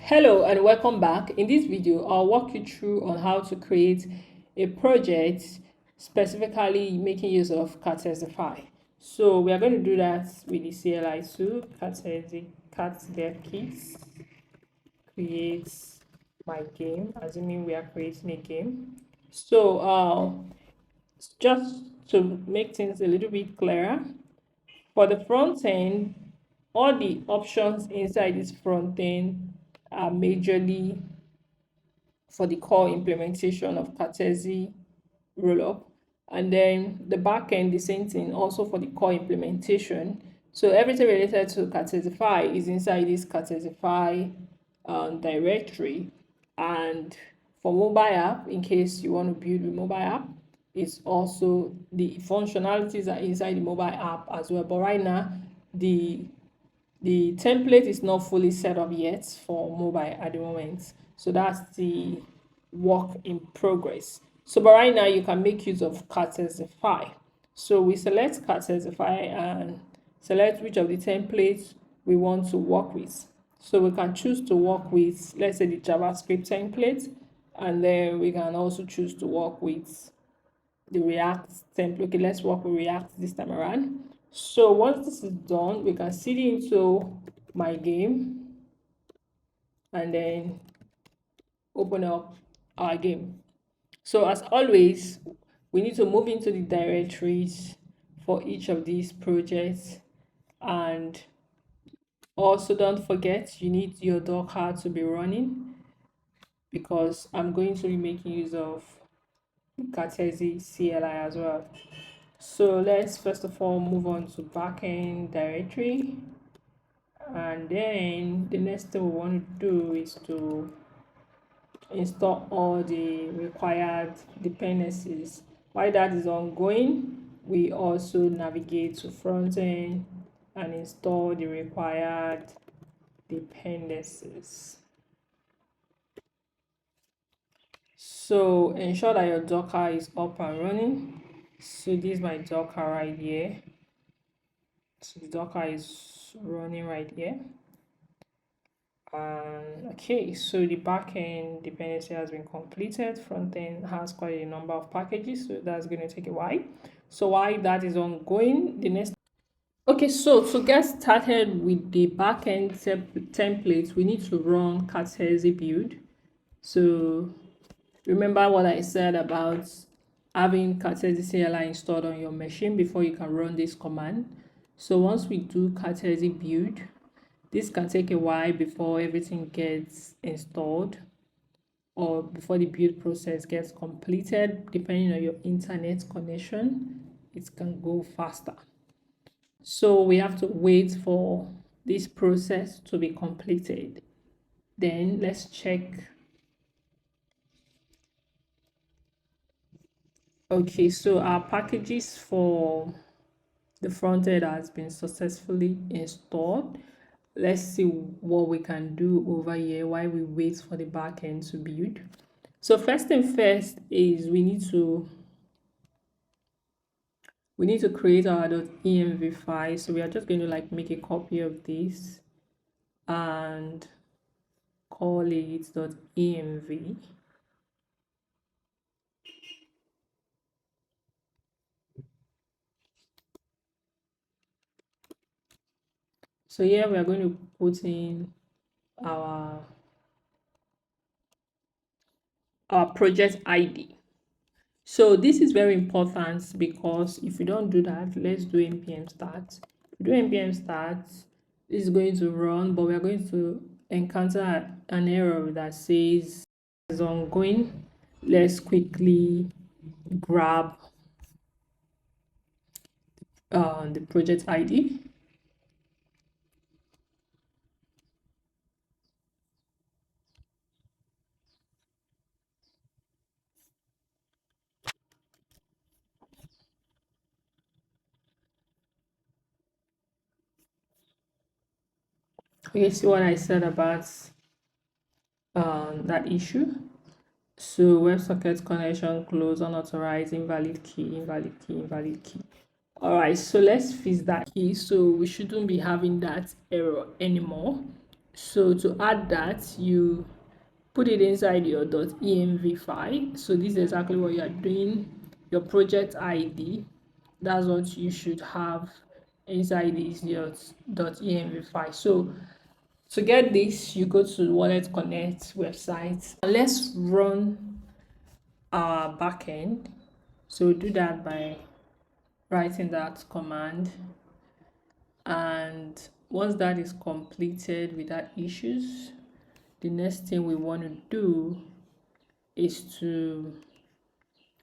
Hello and welcome back. In this video, I'll walk you through on how to create a project specifically making use of Cartesify. So we are going to do that with the CLI tool, CartDevKit, create my game, assuming we are creating a game. So just to make things a little bit clearer, for the front end, all the options inside this front end are majorly for the core implementation of Cartesi rollup, and then the backend, the same thing, also for the core implementation. So everything related to Cartesify is inside this Cartesify directory. And for mobile app, in case you want to build a mobile app, it's also the functionalities are inside the mobile app as well. But right now, the template is not fully set up yet for mobile at the moment, so that's the work in progress. So but right now you can make use of Cartesify. So we select Cartesify and select which of the templates we want to work with. So we can choose to work with, let's say, the JavaScript template, and then we can also choose to work with the React template. Okay, let's work with React this time around. So once this is done, we can sit into my game and then open up our game. So as always, we need to move into the directories for each of these projects, and also don't forget you need your Docker to be running, because I'm going to be making use of Cartesi CLI as well. So let's first of all move on to backend directory, and then the next thing we want to do is to install all the required dependencies. While that is ongoing, we also navigate to frontend and install the required dependencies. So ensure that your Docker is up and running. So this is my Docker right here. So the Docker is running right here. Okay, so the backend dependency has been completed. Frontend has quite a number of packages, so that's going to take a while. So while that is ongoing, the next so to get started with the backend templates, we need to run Cartesi build. So remember what I said about having Cartesi CLI installed on your machine before you can run this command. So once we do Cartesi build, this can take a while before everything gets installed or before the build process gets completed. Depending on your internet connection, it can go faster. So we have to wait for this process to be completed. Then let's check. Okay, so our packages for the front end has been successfully installed. Let's see what we can do over here while we wait for the backend to build. So first thing first is we need to create our .env file. So we are just going to make a copy of this and call it .env. So here we are going to put in our project ID. So this is very important, because if you don't do that, let's do npm start. If you do npm start, this is going to run, but we are going to encounter an error that says it's ongoing. Let's quickly grab the project ID. Okay, see what I said about that issue. So WebSocket connection closed, unauthorized, invalid key, invalid key, invalid key. All right, so let's fix that key. So we shouldn't be having that error anymore. So to add that, you put it inside your .env file. So this is exactly what you are doing. Your project ID, that's what you should have inside this your .env file. So to get this, you go to Wallet Connect website. Let's run our backend. So do that by writing that command, and once that is completed without issues, the next thing we want to do is to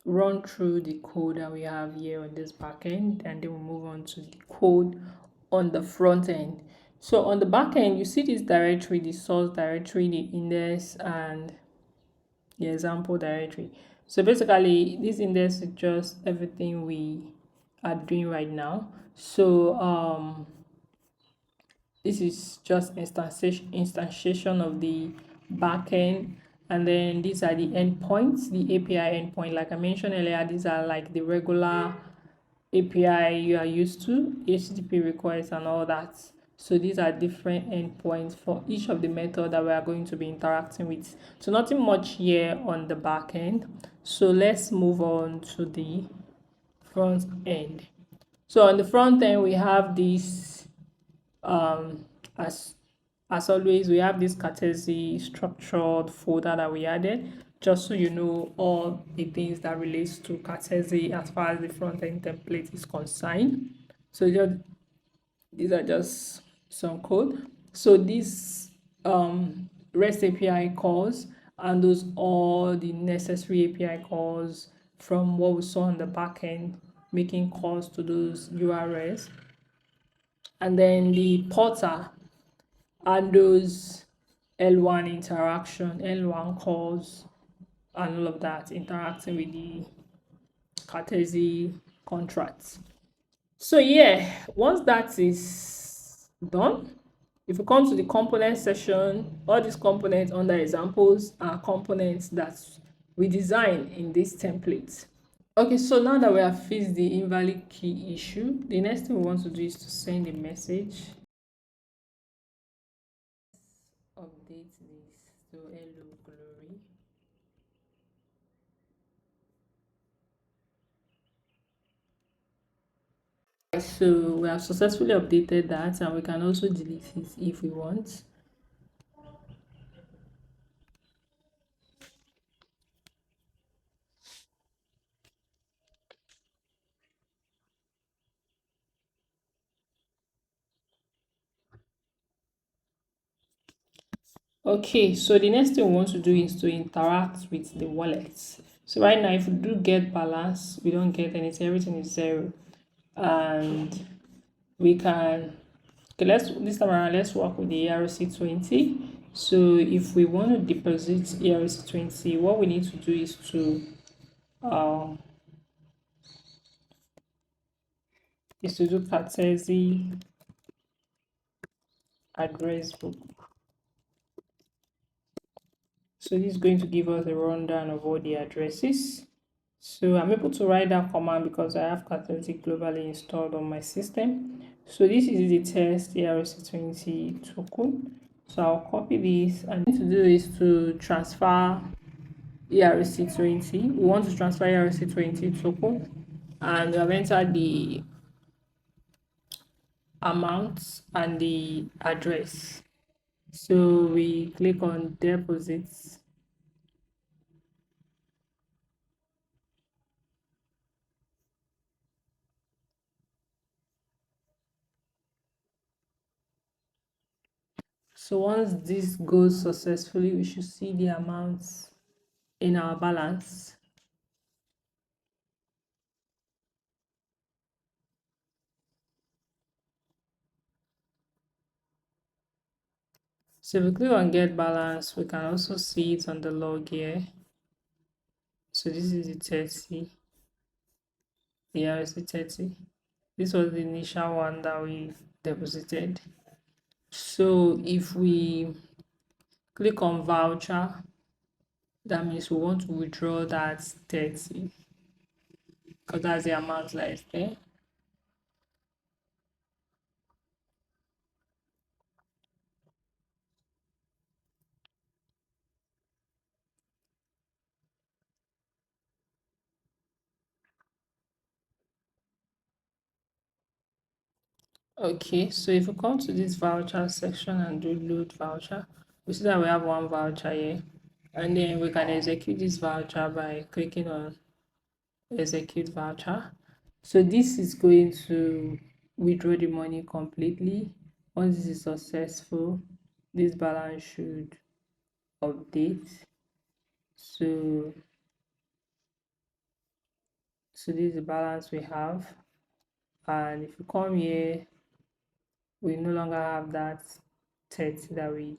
run through the code that we have here on this backend, and then we'll move on to the code on the front end. So on the back end, you see this directory, the source directory, the index, and the example directory. So basically, this index is just everything we are doing right now. So this is just instantiation of the backend, and then these are the endpoints, the API endpoint. Like I mentioned earlier, these are like the regular API you are used to, HTTP requests and all that. So these are different endpoints for each of the method that we are going to be interacting with. So nothing much here on the back end. So let's move on to the front end. So on the front end, we have this as always, we have this Cartesi structured folder that we added, just so you know all the things that relates to Cartesi as far as the front end template is concerned. So these are just some code. So this REST API calls and those all the necessary API calls from what we saw on the back end, making calls to those URLs. And then the porter and those L1 interaction, L1 calls, and all of that, interacting with the Cartesi contracts. So yeah, once that is done, if you come to the component section, all these components under examples are components that we design in this template. Okay, so now that we have fixed the invalid key issue, the next thing we want to do is to send a message. Update this to hello glory. So we have successfully updated that, and we can also delete it if we want. Okay, so the next thing we want to do is to interact with the wallet. So right now, if we do get balance, we don't get anything, everything is zero. And we can, okay, this time around, let's work with the ERC20. So if we want to deposit ERC20, what we need to do is to do Cartesi address book. So this is going to give us a rundown of all the addresses. So I'm able to write that command because I have Cartesi globally installed on my system. So this is the test ERC20 token. So I'll copy this, and to do is to transfer ERC20. We want to transfer ERC20 token, and we have entered the amount and the address. So we click on deposits. So once this goes successfully, we should see the amounts in our balance. So if we click on get balance, we can also see it on the log here. So this is the 30, the RSC 30. This was the initial one that we deposited. So if we click on voucher, that means we want to withdraw that 30 because that's the amount that is there. Okay, so if you come to this voucher section and do load voucher, we see that we have one voucher here, and then we can execute this voucher by clicking on execute voucher. So this is going to withdraw the money completely. Once this is successful, this balance should update. So this is the balance we have, and if you come here, we no longer have that 30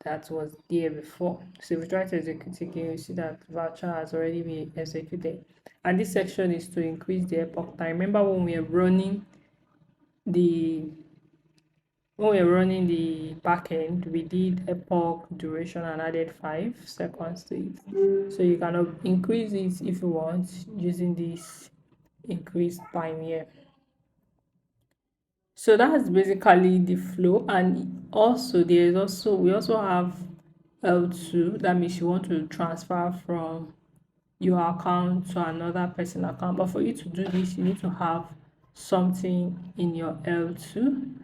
that was there before. So if we try to execute again, you see that voucher has already been executed. And this section is to increase the epoch time. Remember when we are running the backend, we did epoch duration and added 5 seconds to it. So you can increase it if you want using this increased time here. So that's basically the flow. And also we also have L2. That means you want to transfer from your account to another person account, but for you to do this you need to have something in your L2.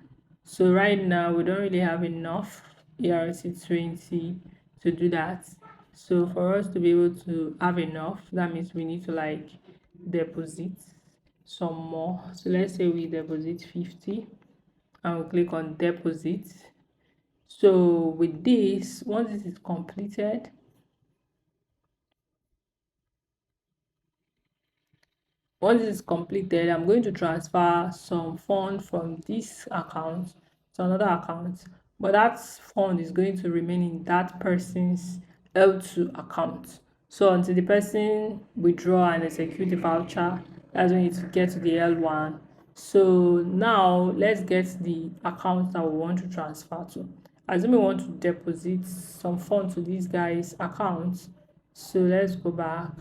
So right now we don't really have enough ERC20 to do that. So for us to be able to have enough, that means we need to like deposit some more. So let's say we deposit 50 and we click on deposit. So with this, once this is completed, I'm going to transfer some fund from this account to another account, but that fund is going to remain in that person's L2 account. So until the person withdraw and execute the voucher, that's when it gets to the L1. So now let's get the account that we want to transfer to. Assume we want to deposit some fund to this guy's account. So let's go back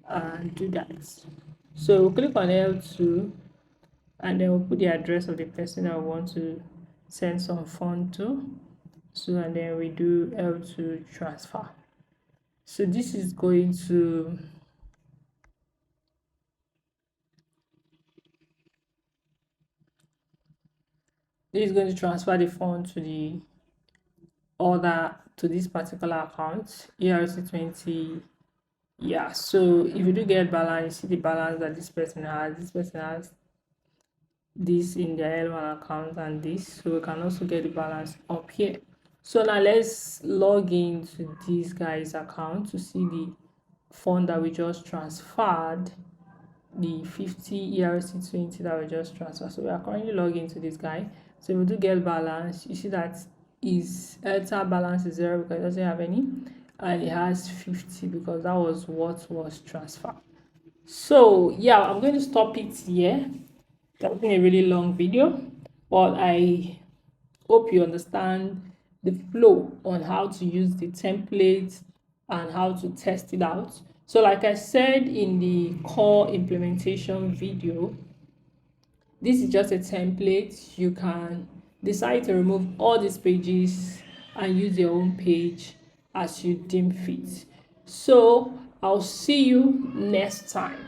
and do that. So we'll click on L2 and then we'll put the address of the person that we want to send some fund to. So and then we do L2 transfer. So this is going to transfer the fund to the order to this particular account, ERC20. Yeah, so if you do get balance, you see the balance that this person has. This person has this in their L1 account and this, so we can also get the balance up here. So now let's log into this guy's account to see the fund that we just transferred, the 50 ERC20 that we just transferred. So we are currently logged into this guy. So if we do get balance, you see that his Airtel balance is 0 because it doesn't have any, and it has 50 because that was what was transferred. So yeah, I'm going to stop it here. That's been a really long video, but I hope you understand the flow on how to use the template and how to test it out. So like I said in the core implementation video, this is just a template. You can decide to remove all these pages and use your own page as you deem fit. So I'll see you next time.